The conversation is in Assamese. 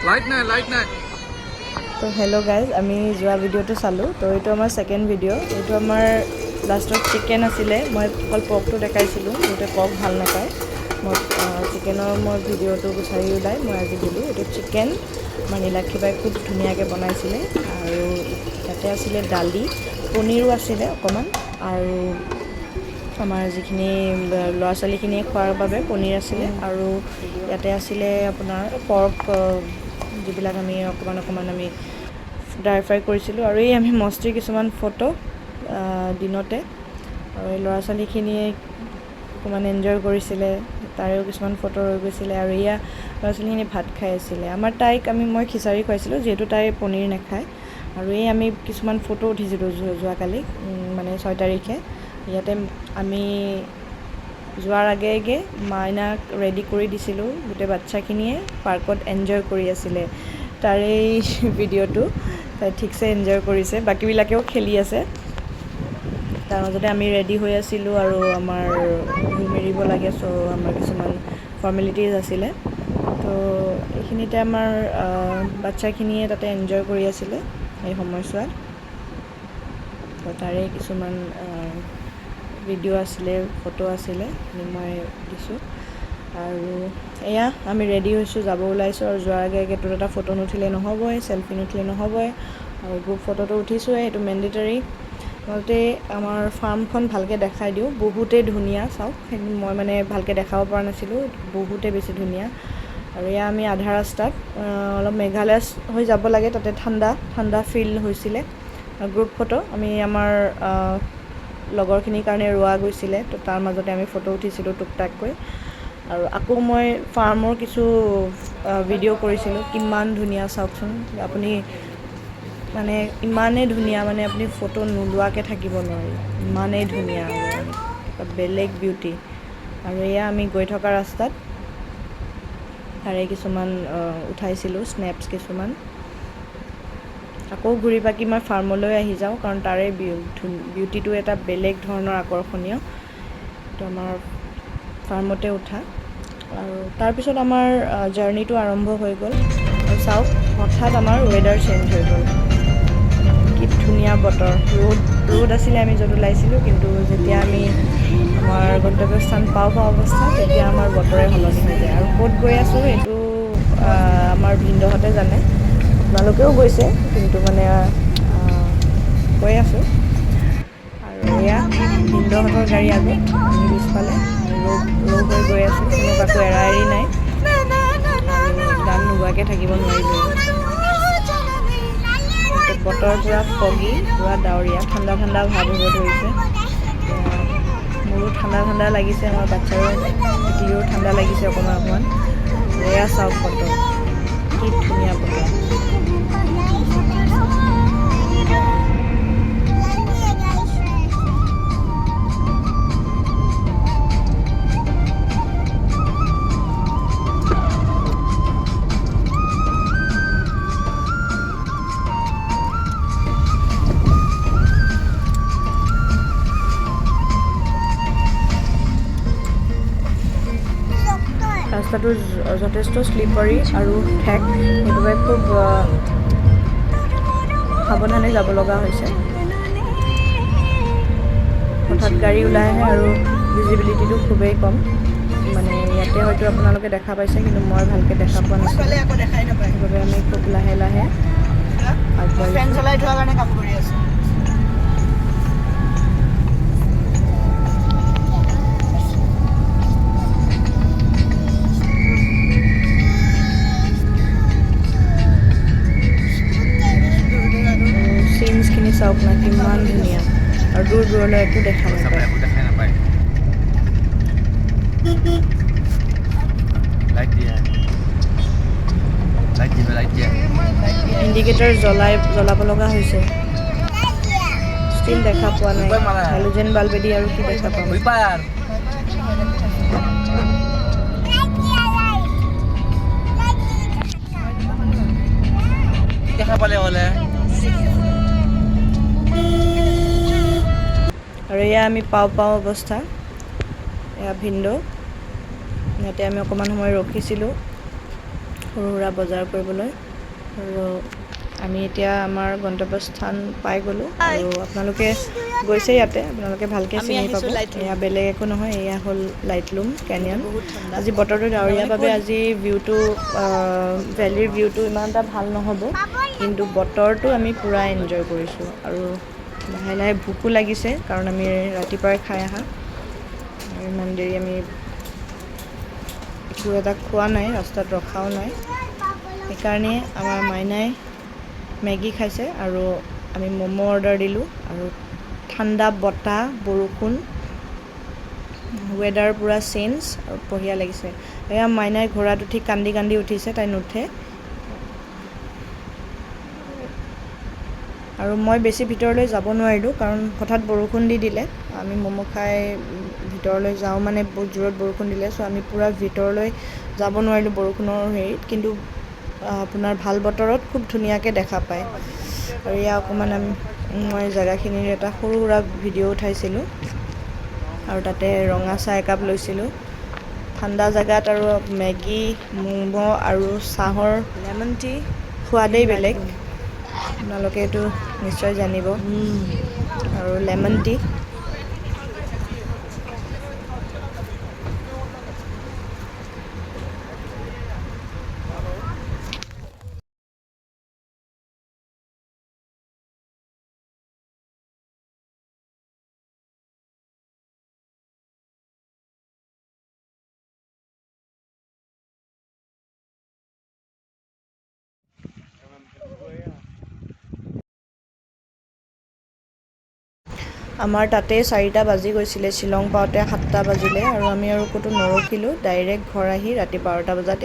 লাইট নাই তো হেল্ল' গাইজ, আমি যোৱা ভিডিঅ'টো চালোঁ। তো এইটো আমাৰ ছেকেণ্ড ভিডিঅ'। এইটো আমাৰ লাষ্টত চিকেন আছিলে। মই অকল পৰ্কটো দেখাইছিলোঁ, বহুতে পৰ্ক ভাল নাপায়। মই চিকেনৰ ভিডিঅ'টো বিচাৰি ওলাই মই আজি দিলোঁ। এইটো চিকেন আমাৰ নীলাক্ষী বাই খুব ধুনীয়াকৈ বনাইছিলে। আৰু তাতে আছিলে দালি, পনীৰো আছিলে অকণমান, আৰু আমাৰ যিখিনি ল'ৰা ছোৱালীখিনিয়ে খোৱাৰ বাবে পনীৰ আছিলে। আৰু ইয়াতে আছিলে আপোনাৰ পৰ্ক, যিবিলাক আমি অকণমান আমি ড্ৰাই ফ্ৰাই কৰিছিলোঁ। আৰু এই আমি মস্তিৰ কিছুমান ফটো দিনতে, আৰু এই ল'ৰা ছোৱালীখিনিয়ে অকণমান এনজয় কৰিছিলে, তাৰেও কিছুমান ফটো ৰৈ গৈছিলে। আৰু এয়া ল'ৰা ছোৱালীখিনি ভাত খাই আছিলে। আমাৰ তাইক মই খিচাৰি খুৱাইছিলোঁ, যিহেতু তাই পনীৰ নাখায়। আৰু এই আমি কিছুমান ফটো উঠিছিলোঁ যোৱাকালি, মানে 6 তাৰিখে। ইয়াতে আমি যোৱাৰ আগে মাইনাক ৰেডি কৰি দিছিলোঁ। গোটেই বাচ্ছাখিনিয়ে পাৰ্কত এনজয় কৰি আছিলে, তাৰেই ভিডিঅ'টো। তাই ঠিকছে এনজয় কৰিছে, বাকীবিলাকেও খেলি আছে। তাৰ মাজতে আমি ৰেডি হৈ আছিলোঁ, আৰু আমাৰ মেৰিব লাগে, চ' আমাৰ কিছুমান ফৰ্মেলিটিজ আছিলে। তো এইখিনিতে আমাৰ বাচ্ছাখিনিয়ে তাতে এনজয় কৰি আছিলে এই সময়ছোৱাত। তো তাৰে কিছুমান ভিডিঅ' আছিলে, ফটো আছিলে, মই দিছোঁ। আৰু এয়া আমি ৰেডি হৈছোঁ, যাব ওলাইছোঁ। আৰু যোৱাৰ আগে তোৰ এটা ফটো নুঠিলে নহ'বই, চেল্ফি নুঠিলে নহ'বই। আৰু গ্ৰুপ ফটোটো উঠিছোঁৱেই, সেইটো মেণ্ডেটৰী। লগতে আমাৰ ফাৰ্মখন ভালকৈ দেখাই দিওঁ, বহুতেই ধুনীয়া। চাওক, মই মানে ভালকৈ দেখাব পৰা নাছিলোঁ, বহুতেই বেছি ধুনীয়া। আৰু এয়া আমি আধা ৰাস্তাত, অলপ মেঘালয় হৈ যাব লাগে, তাতে ঠাণ্ডা ফিল হৈছিলে। গ্ৰুপ ফটো আমি আমাৰ লগৰখিনিৰ কাৰণে ৰোৱা গৈছিলে, তো তাৰ মাজতে আমি ফটো উঠিছিলোঁ টুকটাককৈ। আৰু আকৌ মই ফাৰ্মৰ কিছু ভিডিঅ' কৰিছিলোঁ। কিমান ধুনীয়া চাওকচোন আপুনি, মানে ইমানেই ধুনীয়া, মানে আপুনি ফটো নোলোৱাকৈ থাকিব নোৱাৰি, ইমানেই ধুনীয়া, আৰু বেলেগ বিউটি। আৰু এয়া আমি গৈ থকা ৰাস্তাত তাৰে কিছুমান উঠাইছিলোঁ স্নেপছ কিছুমান। আকৌ ঘূৰি পাকি মই ফাৰ্মলৈ আহি যাওঁ, কাৰণ তাৰে বিউটিটো এটা বেলেগ ধৰণৰ আকৰ্ষণীয়। তো আমাৰ ফাৰ্মতে উঠা। আৰু তাৰপিছত আমাৰ জাৰ্ণিটো আৰম্ভ হৈ গ'ল। আৰু চাওক, হঠাৎ আমাৰ ৱেডাৰ চেঞ্জ হৈ গ'ল। কি ধুনীয়া বতৰ, ৰ'দ আছিলে আমি য'ত ওলাইছিলোঁ, কিন্তু যেতিয়া আমি আমাৰ গন্তব্যস্থান পাওঁ অৱস্থা, তেতিয়া আমাৰ বতৰে সলনি হৈ যায়। আৰু ক'ত গৈ আছোঁ সেইটো আমাৰ ভিনদেউহঁতে জানে, আপোনালোকেও গৈছে, কিন্তু মানে কৈ আছোঁ। আৰু এয়া ভিনদেউহঁতৰ গাড়ী আগত, আমি পিছফালে ৰৌ হৈ গৈ আছোঁ, কোনো কাকো এৰা এৰি নাই। আৰু গান নোগোৱাকৈ থাকিব নোৱাৰিলোঁ। বতৰ পূৰা ফগি, পূৰা ডাৱৰীয়া, ঠাণ্ডা ভাৱ হ'ব ধৰিছে। মোৰো ঠাণ্ডা লাগিছে, আমাৰ বাচ্ছাৰো টিকলিৰো ঠাণ্ডা লাগিছে অকণমান। এয়া চাওক বতৰ, কি ধুনীয়া বতৰ। ৰাস্তাটো যথেষ্ট শ্লিপাৰী আৰু ঠেক, সেইবাবে খুব সাৱধানে যাব লগা হৈছে। হঠাৎ গাড়ী ওলাই আহে, আৰু ভিজিবিলিটিটো খুবেই কম। মানে ইয়াতে হয়তো আপোনালোকে দেখা পাইছে, কিন্তু মই ভালকৈ দেখা পোৱা নাছিলোঁ। সেইবাবে আমি খুব লাহে আগবাঢ়িছোঁ। চিনছখিনি চাওক না, কিমান ধুনীয়া। আৰু দূৰলৈ একো দেখা নাপায়। ইণ্ডিকেটৰ জ্বলাব লগা হৈছে, ষ্টিল দেখা পোৱা নাই। হেলোজেন বাল্বেদি আৰু কি দেখা পাম। আৰু এয়া আমি পাওঁ অৱস্থা। এয়া ভিনদেউ, ইয়াতে আমি অকণমান সময় ৰখিছিলোঁ। সৰু সুৰা বজাৰ কৰিবলৈ। আৰু আমি এতিয়া আমাৰ গন্তব্যস্থান পাই গ'লোঁ। আৰু আপোনালোকে গৈছে ইয়াতে, আপোনালোকে ভালকৈ চিনি পাব। এয়া বেলেগ একো নহয়, এয়া হ'ল লাইটলুম কেনিয়ন। আজি বতৰটো ডাৱৰীয়া বাবে আজি ভিউটো ভেলীৰ ভিউটো ইমান এটা ভাল নহ'ব, কিন্তু বতৰটো আমি পূৰা এনজয় কৰিছোঁ। আৰু লাহে লাহে ভোকো লাগিছে, কাৰণ আমি ৰাতিপুৱাই খাই আহা। আৰু ইমান দেৰি আমি একো এটা খোৱা নাই, ৰাস্তাত ৰখাও নাই। সেইকাৰণে আমাৰ মাইনাই মেগী খাইছে আৰু আমি ম'ম' অৰ্ডাৰ দিলোঁ। আৰু ঠাণ্ডা বতাহ, বৰষুণ, ৱেডাৰ পূৰা চেঞ্জ আৰু বঢ়িয়া লাগিছে। এয়া মাইনাই ঘোঁৰাত উঠি কান্দি কান্দি উঠিছে, তাই নুঠে। আৰু মই বেছি ভিতৰলৈ যাব নোৱাৰিলোঁ, কাৰণ হঠাৎ বৰষুণ দি দিলে। আমি ম'ম' খাই ভিতৰলৈ যাওঁ মানে বহুত জোৰত বৰষুণ দিলে, চ' আমি পূৰা ভিতৰলৈ যাব নোৱাৰিলোঁ বৰষুণৰ হেৰিত। কিন্তু আপোনাৰ ভাল বতৰত খুব ধুনীয়াকৈ দেখা পায়। আৰু এয়া অকণমান মই জেগাখিনিৰ এটা সৰু সুৰা ভিডিঅ' উঠাইছিলোঁ, আৰু তাতে ৰঙা চাহ একাপ লৈছিলোঁ। ঠাণ্ডা জেগাত আৰু মেগী, ম'ম' আৰু চাহৰ লেমন টি সোৱাদেই বেলেগ। আপোনালোকে এইটো নিশ্চয় জানিব। আৰু লেমন টি আমাৰ তাতে 4টা বাজি গৈছিলে, শ্বিলং পাওঁতে 7টা বাজিলে। আৰু আমি আৰু ক'তো নৰখিলোঁ, ডাইৰেক্ট ঘৰ আহি ৰাতি 12টা বজাত